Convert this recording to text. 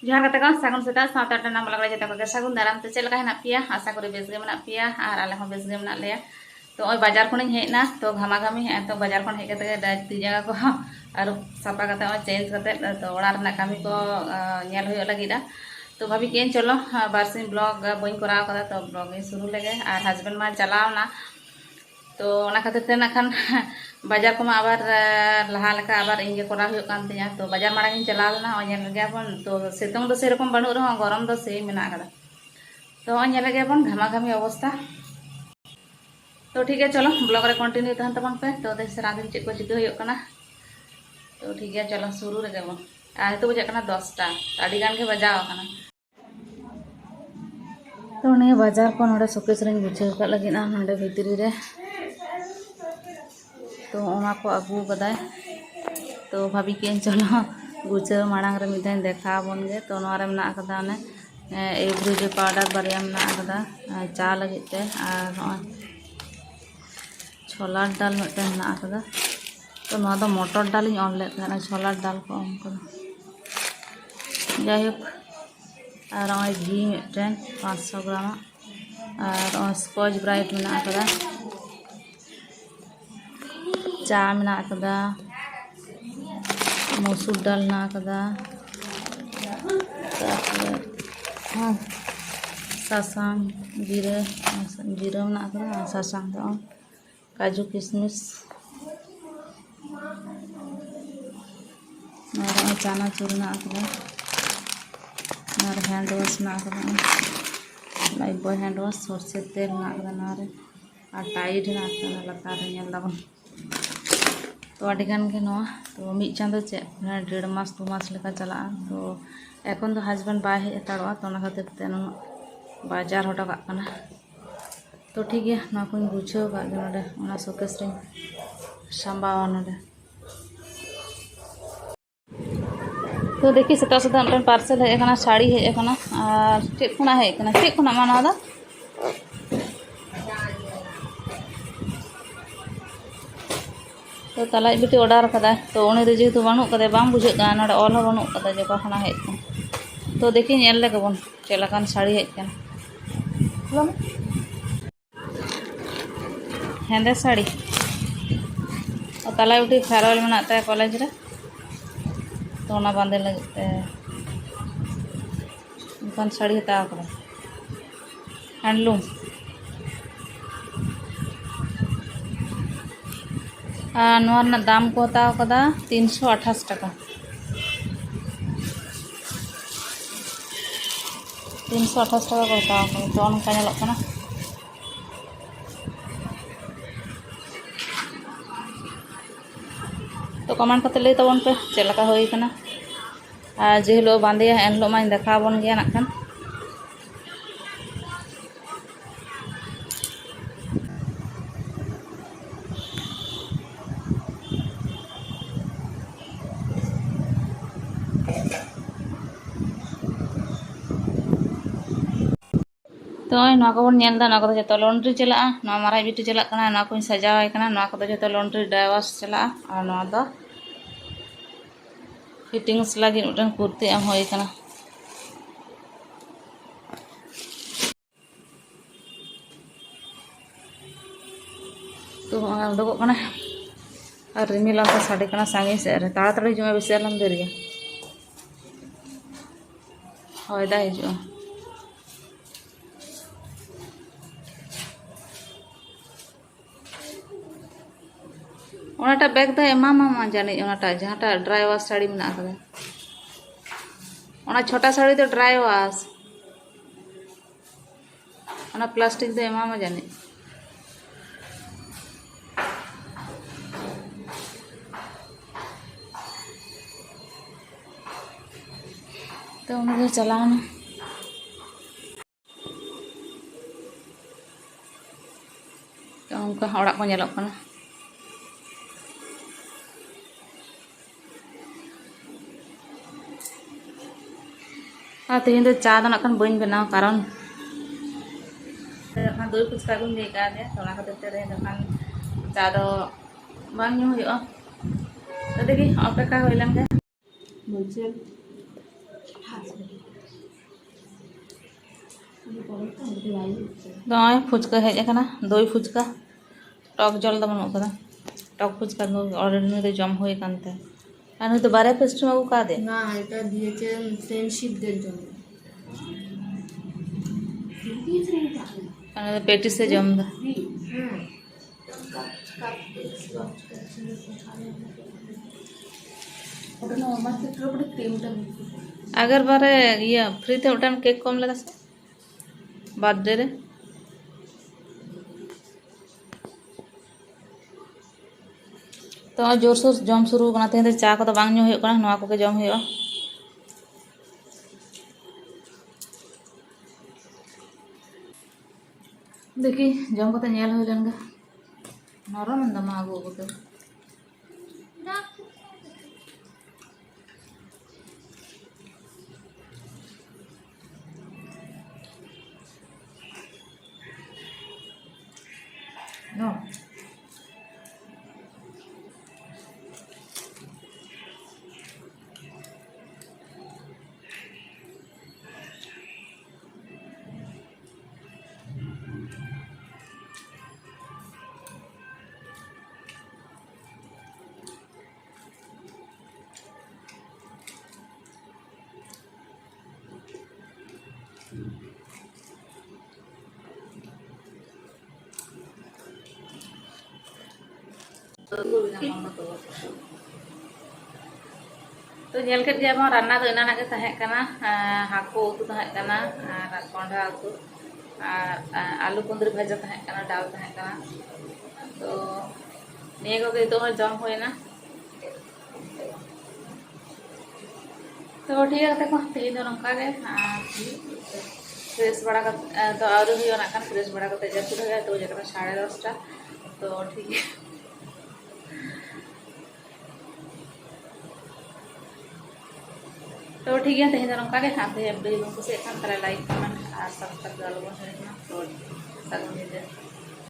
जहाँ कते को सागुन सेता सात आठ नाम लगा जता को सागुन दाराम तो चल का हेना पिया आशा करी बेस गे मेना पिया और आले हो बेस गे मेना लेया तो ओय बाजार खन हेना तो घामा घामी है तो बाजार खन हे कते ती जगह को और साफा कते ओय चेंज कते तो ओड़ा रना कामी को नेल होय लगिदा तो भाभी के चलो बारसिन ब्लॉग बइन कराव कदा तो ब्लॉग शुरू लगे और हस्बैंड मा चलावना तो ओना खातिर ते नाखान बाजार को आबार लहा लेका आबार इंगे करा हुयो कान तिया तो बाजार माड़ा गिन चला लेना ओ नेल गया बन तो सितुंग दो सेरकम बानु रहो गरम दो से मेना कदा तो ओ नेल गया बन घामा घामी अवस्था तो ठीक है चलो ब्लॉग रे कंटिन्यू तहन तबन पे तो देख सारा दिन चेक को चिका हुयो काना तो ठीक है चलो शुरू रे गबन आ तो बजे काना 10 टा आडी गान के बजाव काना तो ने बाजार को नोडे शोकेस रे गुछे का लगी ना नोडे भितरी रे तो ओना को अगू बदाय तो भाभी के चलो गुछे मांग रे मिदान देखा बन गे तो नोरे में ना कदा ने एवरेज पाउडर बारिया में ना कदा चा लगी ते और छोला डाल मिटन ना कदा तो ना तो मटर डाल इन ऑन ले था छोला डाल को ऑन कर जाय और घी मिटन 500 ग्राम और स्कॉच ब्राइट में ना कदा चा में कदा मसूर डाल ना कदा हाँ सासांग जीरे जीरा में कदा सासांग दो काजू किशमिश और चाना चूर ना कदा और हैंड वॉश ना कदा लाइफ बॉय हैंड वॉश सरसे तेल ना कदा नारे और टाइड ना कदा लता रे नेल दाबन तो आडिगान के नोआ तो मिड चांदो चे 1.5 मास 2 मास लेका चला तो एखन तो हस्बैंड बाय हे ताड़वा तो ना खातिर ते न बाजार हटा का कना तो ठीक है ना को गुछो का नोडे ओना शोकेस रे संभावा नोडे तो देखी सता सता मिटन पार्सल हे कना साड़ी हे कना और चेक खुना हे कना चेक खुना माना दा तो तलाई बिटी ऑर्डर कदा तो उनी दे जेतु बानु कदे बाम बुझे का नोडे ऑल हो बानु कदा जे कखना हे तो देखी नेल ले गबन चेलाकान साड़ी हे कना हेंदे साड़ी और तलाई बिटी फेरवेल मेनाते कॉलेज रे तो ना बांधे लगते दुकान साड़ी हता कर हैंडलूम नोर दाम को हता कदा 328 टाका 328 टाका को हता तो उनका नेलो कना तो कमेंट करते लई तबन पे चलका होई कना जे हिलो बांधिया एन हिलो मा देखा बन गया नाखान तो ना को बन नेल दा ना को जतो लॉन्ड्री चला ना माराई बिटी चला कना ना को सजावाय कना ना को जतो लॉन्ड्री ड्राइवर्स चला और ना दो फिटिंग्स लगी उठन कुर्ती एम होई कना तो उडको कना और रिमिला को साड़ी कना सांगे से रे ताड़ाताड़ी जो बेसी आलम देरिया होय दा हिजो ओनाटा बैग दा एमा मामा जाने ओनाटा जहाटा ड्राई वाश साड़ी में कदा ओना छोटा साड़ी तो ड्राई वाश ओना प्लास्टिक दा एमा मा जाने तो उनके चलाना तो उनका ओड़ा को नेलो कना तेहन चा दो नाखान बन बनाव कारण दई फुचका को दे का दे तो खातिर चा दो बांग ᱧᱩ हुआ तो देखी अपेक्षा हो लेन के बुझे नॉय फुचका हेज अकना दई फुचका टक जल दा बनू कदा टक फुचका दो ऑलरेडी नुई जम हुई कानते আর নুই তো বারে পেস্ট্রি মাগু কা দে না এটা দিয়েছে ফ্রেন্ডশিপদের জন্য আর পেটি সে জম দা ওটা না আমার ক্ষেত্রে পুরো ক্রিমটা আগের বারে ইয়া ফ্রিতে ওটান কেক কম লাগাছে বার্থডे রে तो जोर सोर जम शुरू करना तेज चा को तो बांग ᱧᱩ हुई करना नवा को के जम हुई देखी जम को तो नेल हुई लन गे नरम दमा आगो को तो नो तो जेल के दिया रान्ना तो इना के तहे कना हाको उतु तहे कना और कोंडा उतु और आलू कुंदरी भाजा तहे कना दाल तहे कना तो निये को तो जम होइना तो ठीक है देखो तेज दो नंका के फ्रेश बड़ा तो आउरी हुई ना खान फ्रेश बड़ा करते जब हो गया तो जगह 10:30 तो ठीक है तो ठीक है तेज नौका के खाते वीडियो को कुछ खान लाइक कमेंट और सब्सक्राइब कर लो तो सगुन